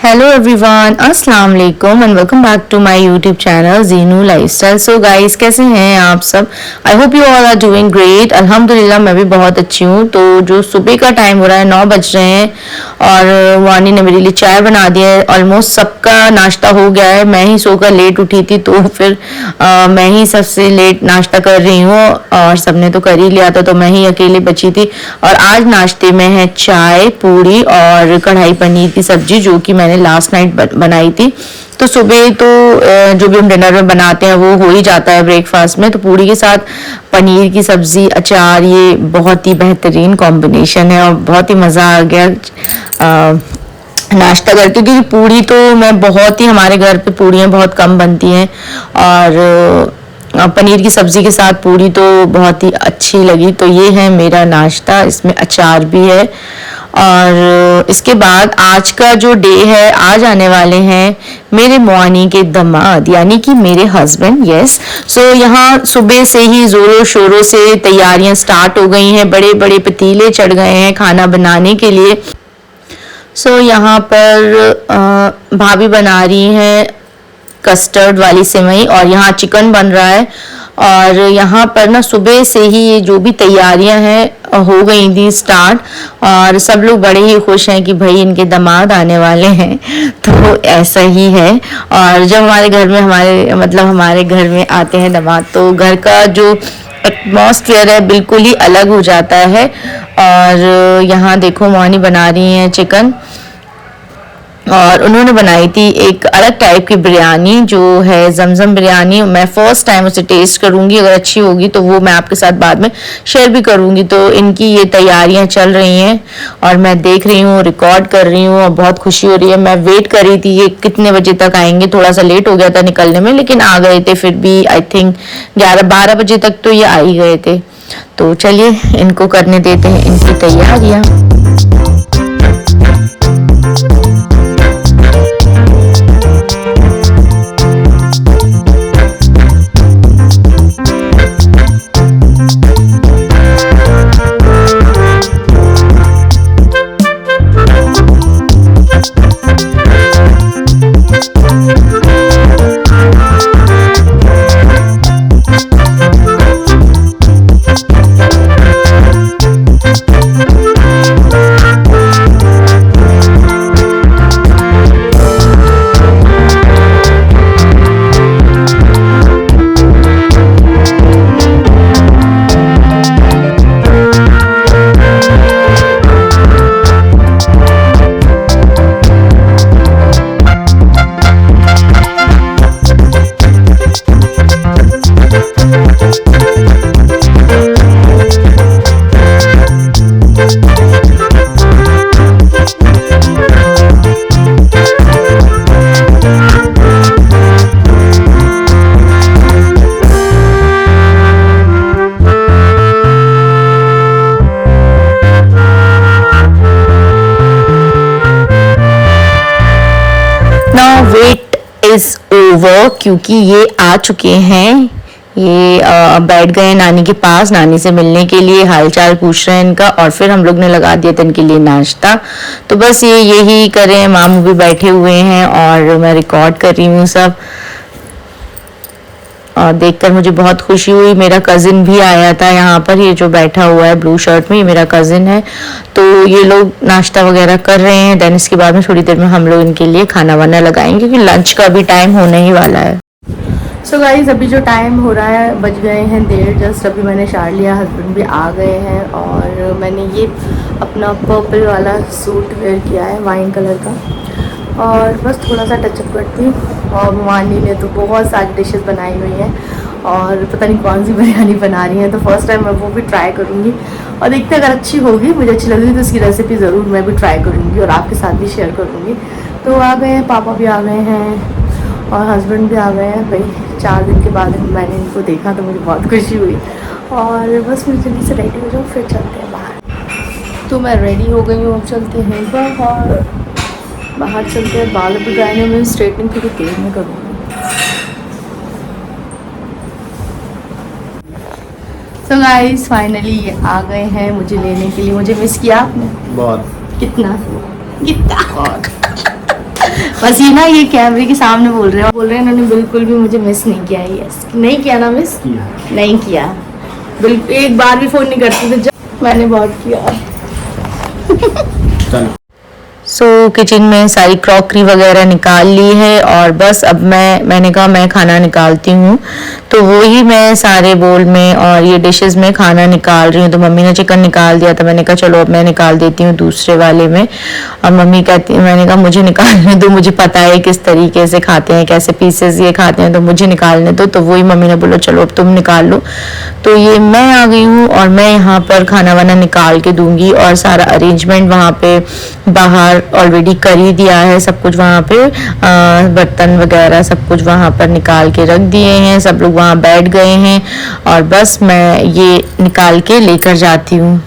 Hello everyone, अस्सलाम वालेकुम and welcome back to my YouTube channel Jeenu lifestyle. So guys, कैसे हैं आप सब? I hope you all are doing great. अल्हम्दुलिल्लाह मैं भी बहुत अच्छी हूँ। तो जो सुबह का टाइम हो रहा है, 9 बज रहे हैं और वानी ने मेरे लिए चाय बना दिया है। ऑलमोस्ट सबका नाश्ता हो गया है। मैं ही सोकर लेट उठी थी तो फिर मैं ही सबसे लेट नाश्ता कर रही हूँ और सबने तो कर ही लिया था, तो मैं ही अकेले बची थी। और आज नाश्ते में है चाय, पूड़ी और कढ़ाई पनीर की सब्जी, जो कि मैंने लास्ट नाइट बनाई थी। तो सुबह तो जो भी हम डिनर में बनाते हैं वो हो ही जाता है ब्रेकफास्ट में। तो पूड़ी के साथ पनीर की सब्जी, अचार, ये बहुत ही बेहतरीन कॉम्बिनेशन है और बहुत ही मज़ा आ गया नाश्ता करके। क्योंकि पूड़ी तो मैं बहुत ही, हमारे घर पे पूड़ियाँ बहुत कम बनती हैं और पनीर की सब्जी के साथ पूड़ी तो बहुत ही अच्छी लगी। तो ये है मेरा नाश्ता, इसमें अचार भी है। और इसके बाद आज का जो डे है, आज आने वाले हैं मेरे मौनी के दामाद, यानी कि मेरे हस्बैंड। यस, सो यहाँ सुबह से ही जोरों शोरों से तैयारियां स्टार्ट हो गई हैं। बड़े बड़े पतीले चढ़ गए हैं खाना बनाने के लिए। सो यहाँ पर भाभी बना रही हैं कस्टर्ड वाली सेवई और यहाँ चिकन बन रहा है। और यहाँ पर ना सुबह से ही ये जो भी तैयारियां हैं हो गई थी स्टार्ट, और सब लोग बड़े ही खुश हैं कि भाई इनके दामाद आने वाले हैं। तो ऐसा ही है। और जब हमारे घर में हमारे घर में आते हैं दामाद, तो घर का जो एटमॉस्फेयर है बिल्कुल ही अलग हो जाता है। और यहाँ देखो मौनी बना रही हैं चिकन, और उन्होंने बनाई थी एक अलग टाइप की बिरयानी जो है जमजम बिरयानी। मैं फर्स्ट टाइम उसे टेस्ट करूंगी, अगर अच्छी होगी तो वो मैं आपके साथ बाद में शेयर भी करूंगी। तो इनकी ये तैयारियां चल रही हैं और मैं देख रही हूँ, रिकॉर्ड कर रही हूँ और बहुत खुशी हो रही है। मैं वेट कर रही थी ये कितने बजे तक आएंगे, थोड़ा सा लेट हो गया था निकलने में, लेकिन आ गए थे फिर भी। आई थिंक 11-12 बजे तक तो ये आ ही गए थे। तो चलिए इनको करने देते हैं इनकी तैयारियाँ। वेट इज ओवर, क्योंकि ये आ चुके हैं। ये बैठ गए नानी के पास, नानी से मिलने के लिए, हालचाल पूछ रहे हैं इनका। और फिर हम लोग ने लगा दिया था इनके लिए नाश्ता। तो बस ये यही करें, मामू भी बैठे हुए हैं और मैं रिकॉर्ड कर रही हूँ सब। और देखकर मुझे बहुत खुशी हुई। मेरा कज़िन भी आया था यहाँ पर, ये जो बैठा हुआ है ब्लू शर्ट में, ये मेरा कज़िन है। तो ये लोग नाश्ता वगैरह कर रहे हैं। देन इसके बाद में थोड़ी देर में हम लोग इनके लिए खाना वाना लगाएंगे, क्योंकि लंच का भी टाइम होने ही वाला है। सो गाइस, अभी जो टाइम हो रहा है, बज गए हैं 1:30 जस्ट। अभी मैंने शार लिया, हस्बैंड भी आ गए हैं और मैंने ये अपना पर्पल वाला सूट वेयर किया है, वाइन कलर का। और बस थोड़ा सा टचअप करती हूँ। और वानी ने तो बहुत सारी डिशेस बनाई हुई हैं और पता नहीं कौन सी बिरयानी बना रही हैं। तो फर्स्ट टाइम मैं वो भी ट्राई करूँगी और देखते अगर अच्छी होगी, मुझे अच्छी लगेगी तो उसकी रेसिपी ज़रूर मैं भी ट्राई करूँगी और आपके साथ भी शेयर करूँगी। तो आ गए हैं, पापा भी आ गए हैं और हस्बैंड भी आ गए हैं। भाई 4 दिन के बाद मैंने इनको देखा तो मुझे बहुत खुशी हुई। और बस मैं जल्दी से रेडी हो जाऊँ, फिर चलते हैं बाहर। तो मैं रेडी हो गई हूँ, अब चलते हैं बाहर चलते हैं। बाल भी ड्राइने में, स्ट्रेटनिंग थोड़ी देर में करूँगी। तो गाइस फाइनली ये आ गए हैं मुझे लेने के लिए। मुझे मिस किया आपने बहुत। कितना कितना बस ये ना, ये कैमरे के सामने बोल रहे हैं इन्होंने बिल्कुल भी मुझे मिस नहीं किया है। यस, नहीं किया ना मिस? नहीं किया, बिल्कुल एक बार भी फोन नहीं करती थी, जब मैंने बहुत किया। सो किचन में सारी क्रॉकरी वगैरह निकाल ली है और बस अब मैंने कहा मैं खाना निकालती हूँ, तो वही मैं सारे बोल में और ये डिशेस में खाना निकाल रही हूँ। तो मम्मी ने चिकन निकाल दिया, तो मैंने कहा चलो अब मैं निकाल देती हूँ दूसरे वाले में। और मम्मी कहती है, मैंने कहा मुझे निकालने दो, मुझे पता है किस तरीके से खाते हैं, कैसे पीसेस ये खाते हैं, तो मुझे निकालने दो। तो वही मम्मी ने बोला चलो अब तुम निकाल लो। तो ये मैं आ गई हूँ और मैं यहाँ पर खाना वाना निकाल के दूंगी और सारा अरेंजमेंट वहाँ पे बाहर ऑलरेडी कर ही दिया है। सब कुछ वहाँ पे बर्तन वगैरह सब कुछ वहाँ पर निकाल के रख दिए हैं, सब लोग वहाँ बैठ गए हैं और बस मैं ये निकाल के लेकर जाती हूँ।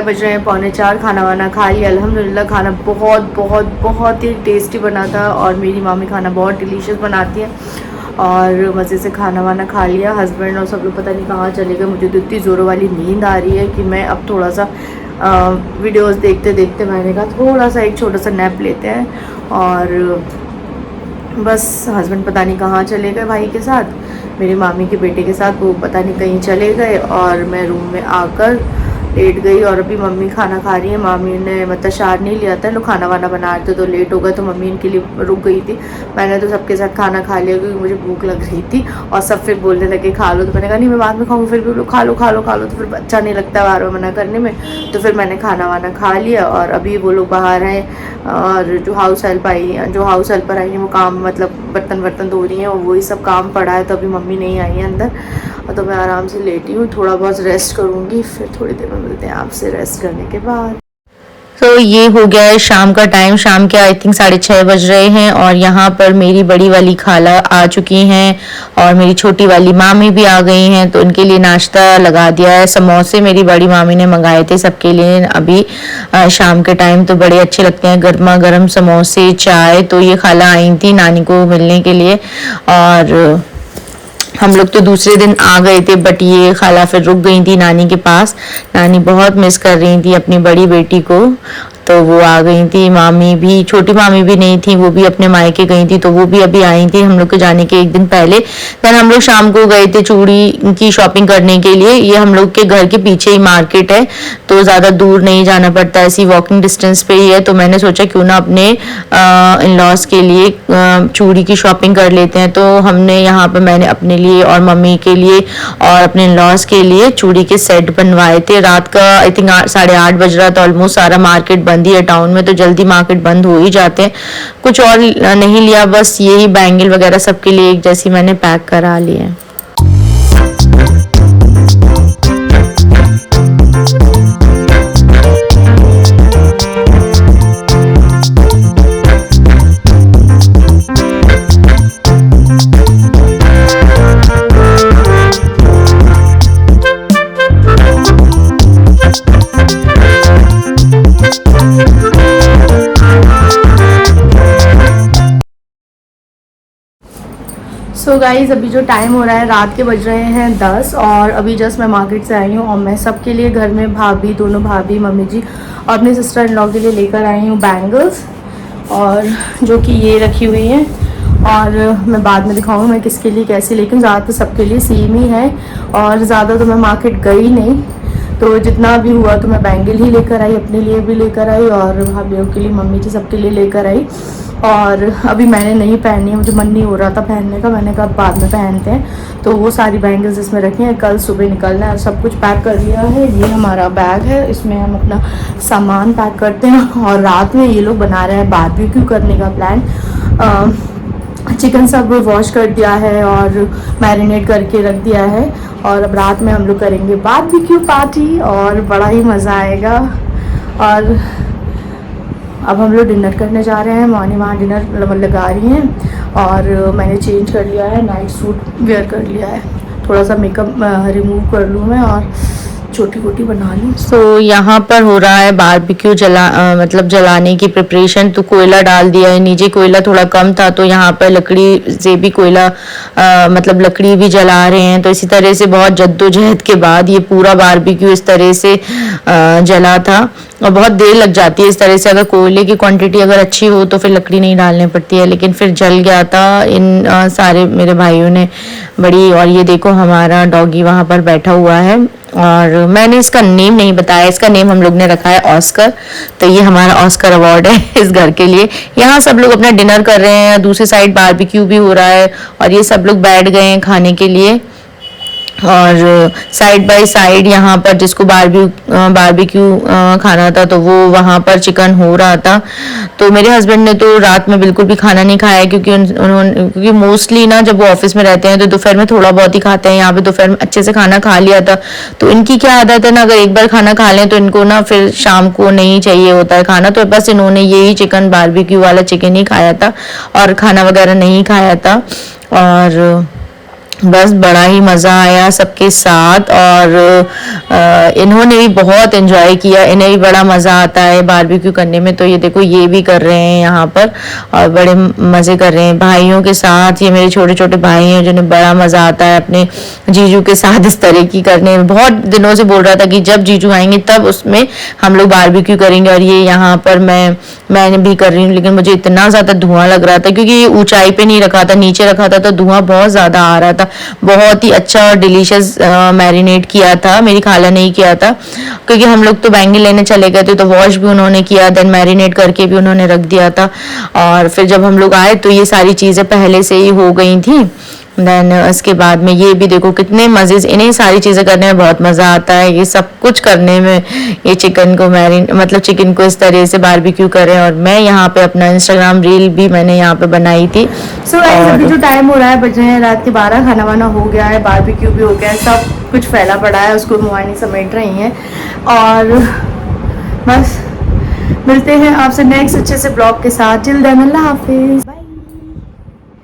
बज रहे हैं 3:45, खाना वाना खा लिया अल्हम्दुलिल्लाह। खाना बहुत बहुत बहुत ही टेस्टी बना था और मेरी मामी खाना बहुत डिलीशियस बनाती है और मज़े से खाना वाना खा लिया। हस्बैंड और सब लोग पता नहीं कहाँ चले गए। मुझे तो इतनी ज़ोरों वाली नींद आ रही है कि मैं अब थोड़ा सा वीडियोस देखते देखते मैंने कहा थोड़ा सा एक छोटा सा नैप लेते हैं। और बस हस्बैंड पता नहीं कहाँ चले गए भाई के साथ, मेरी मामी के बेटे के साथ, वो पता नहीं कहीं चले गए और मैं रूम में आकर लेट गई। और अभी मम्मी खाना खा रही है। मामी ने मतलब शार नहीं लिया था, लोग खाना वाना बना रहे थे तो लेट हो गए, तो मम्मी इनके लिए रुक गई थी। मैंने तो सबके साथ खाना खा लिया क्योंकि मुझे भूख लग रही थी और सब फिर बोलने लगे खा लो, तो मैंने कहा नहीं मैं बाद में खाऊँ, फिर भी लोग खा लो खा लो खा लो, तो फिर अच्छा नहीं लगता बार बार मना करने में। तो फिर मैंने खाना वाना खा लिया और अभी वो लोग बाहर हैं और जो हाउस हेल्पर आई हैं वो काम मतलब बर्तन धो रही हैं और वही सब काम पड़ा है, तो अभी मम्मी नहीं आई है अंदर। तो मैं आराम से लेटी हूँ, थोड़ा बहुत रेस्ट करूँगी, फिर थोड़ी देर में मिलते हैं आपसे रेस्ट करने के बाद। तो ये हो गया है शाम का टाइम, शाम के आई थिंक 6:30 बज रहे हैं और यहाँ पर मेरी बड़ी वाली खाला आ चुकी हैं और मेरी छोटी वाली मामी भी आ गई हैं, तो उनके लिए नाश्ता लगा दिया है। समोसे मेरी बड़ी मामी ने मंगाए थे सबके लिए अभी शाम के टाइम, तो बड़े अच्छे लगते हैं गर्मा गर्म समोसे चाय। तो ये खाला आई थी नानी को मिलने के लिए और हम लोग तो दूसरे दिन आ गए थे, बट ये खाला फिर रुक गई थी नानी के पास। नानी बहुत मिस कर रही थी अपनी बड़ी बेटी को, तो वो आ गई थी। मामी भी, छोटी मामी भी नहीं थी, वो भी अपने मायके गई थी, तो वो भी अभी आई थी हम लोग के जाने के एक दिन पहले। फिर हम लोग शाम को गए थे चूड़ी की शॉपिंग करने के लिए। ये हम लोग के घर के पीछे ही मार्केट है, तो ज़्यादा दूर नहीं जाना पड़ता, ऐसी वॉकिंग डिस्टेंस पे ही है। तो मैंने सोचा क्यों ना अपने इन लॉज के लिए चूड़ी की शॉपिंग कर लेते हैं। तो हमने यहाँ पर मैंने अपने लिए और मम्मी के लिए और अपने इन लॉज के लिए चूड़ी के सेट बनवाए थे। रात का आई थिंक 8:30 बज रहा था, ऑलमोस्ट सारा मार्केट बंद ही है टाउन में, तो जल्दी मार्केट बंद हो ही जाते हैं। कुछ और नहीं लिया, बस यही बैंगल वगैरह सबके लिए एक जैसी मैंने पैक करा ली है। सो गाइज अभी जो टाइम हो रहा है रात के बज रहे हैं 10 और अभी जस्ट मैं मार्केट से आई हूँ और मैं सबके लिए घर में भाभी, दोनों भाभी, मम्मी जी और अपने सिस्टर इन लॉ के लिए लेकर आई हूँ बैंगल्स, और जो कि ये रखी हुई हैं और मैं बाद में दिखाऊंगी मैं किसके लिए कैसे, लेकिन ज़्यादातर सबके लिए सेम ही है और ज़्यादा तो मैं मार्केट गई नहीं, तो जितना भी हुआ तो मैं बैंगल ही लेकर आई, अपने लिए भी लेकर आई और भाभीयों के लिए, मम्मी जी सबके लिए लेकर आई। और अभी मैंने नहीं पहनी है, मुझे मन नहीं हो रहा था पहनने का, मैंने कहा बाद में पहनते हैं, तो वो सारी बैंगल्स इसमें रखी हैं। कल सुबह निकलना है, सब कुछ पैक कर लिया है। ये हमारा बैग है, इसमें हम अपना सामान पैक करते हैं और रात में ये लोग बना रहे हैं बारबेक्यू करने का प्लान। चिकन सब वॉश कर दिया है और मैरिनेट करके रख दिया है और अब रात में हम लोग करेंगे बारबेक्यू पार्टी और बड़ा ही मज़ा आएगा। और अब हम लोग डिनर करने जा रहे हैं, मॉर्निंग वहाँ डिनर लगा रही हैं और मैंने चेंज कर लिया है, नाइट सूट वेयर कर लिया है, थोड़ा सा मेकअप रिमूव कर लूँ मैं और छोटी छोटी बना लूँ। तो यहाँ पर हो रहा है बारबेक्यू मतलब जलाने की प्रिपरेशन। तो कोयला डाल दिया है, नीचे कोयला थोड़ा कम था तो यहाँ पर लकड़ी से भी कोयला मतलब लकड़ी भी जला रहे हैं। तो इसी तरह से बहुत जद्दोजहद के बाद ये पूरा बारबेक्यू इस तरह से जला था और बहुत देर लग जाती है इस तरह से। अगर कोयले की क्वांटिटी अगर अच्छी हो तो फिर लकड़ी नहीं डालनी पड़ती है, लेकिन फिर जल गया था इन सारे मेरे भाइयों ने बड़ी। और ये देखो हमारा डॉगी वहाँ पर बैठा हुआ है और मैंने इसका नेम नहीं बताया, इसका नेम हम लोग ने रखा है ऑस्कर। तो ये हमारा ऑस्कर अवार्ड है इस घर के लिए। यहाँ सब लोग अपना डिनर कर रहे हैं, दूसरी साइड बारबेक्यू भी हो रहा है और ये सब लोग बैठ गए हैं खाने के लिए। और साइड बाय साइड यहाँ पर जिसको बारबेक्यू खाना था तो वो वहाँ पर चिकन हो रहा था। तो मेरे हस्बैंड ने तो रात में बिल्कुल भी खाना नहीं खाया क्योंकि मोस्टली ना जब वो ऑफिस में रहते हैं तो दोपहर में थोड़ा बहुत ही खाते हैं। यहाँ पे दोपहर में अच्छे से खाना खा लिया था। तो इनकी क्या आदत है ना, अगर एक बार खाना खा लें तो इनको ना फिर शाम को नहीं चाहिए होता है खाना। तो बस इन्होंने यही चिकन बारबेक्यू वाला चिकन ही खाया था और खाना वगैरह नहीं खाया था और बस बड़ा ही मज़ा आया सबके साथ। और इन्होंने भी बहुत एंजॉय किया, इन्हें भी बड़ा मज़ा आता है बारबेक्यू करने में। तो ये देखो ये भी कर रहे हैं यहाँ पर और बड़े मज़े कर रहे हैं भाइयों के साथ। ये मेरे छोटे छोटे भाई हैं जिन्हें बड़ा मज़ा आता है अपने जीजू के साथ इस तरह की करने में। बहुत दिनों से बोल रहा था कि जब जीजू आएंगे तब उसमें हम लोग बारबेक्यू करेंगे। और ये यहाँ पर मैंने भी कर रही हूँ, लेकिन मुझे इतना ज़्यादा धुआं लग रहा था क्योंकि ये ऊंचाई पे नहीं रखा था, नीचे रखा था, तो धुआं बहुत ज़्यादा आ रहा था। बहुत ही अच्छा और डिलीशियस मैरिनेट किया था, मेरी खाला ने ही किया था क्योंकि हम लोग तो बैंगल लेने चले गए थे तो वॉश भी उन्होंने किया, देन मैरिनेट करके भी उन्होंने रख दिया था। और फिर जब हम लोग आए तो ये सारी चीज़ें पहले से ही हो गई थी। देन उसके बाद में ये भी देखो कितने मज़े, इन्हें सारी चीज़ें करने में बहुत मज़ा आता है। ये सब कुछ करने में, ये चिकन को मतलब चिकन को इस तरह से बारबेक्यू करें। और मैं यहाँ पे अपना इंस्टाग्राम रील भी मैंने यहाँ पे बनाई थी। सो अभी जो टाइम हो रहा है बज रहे हैं रात के 12, खाना वाना हो गया है, बारबेक्यू भी हो गया है, सब कुछ फैला पड़ा है, उसको मुआनी समेट रही हैं। और बस मिलते हैं आपसे नेक्स्ट अच्छे से ब्लॉग के साथ। टिल देन अल्लाह हाफिज़।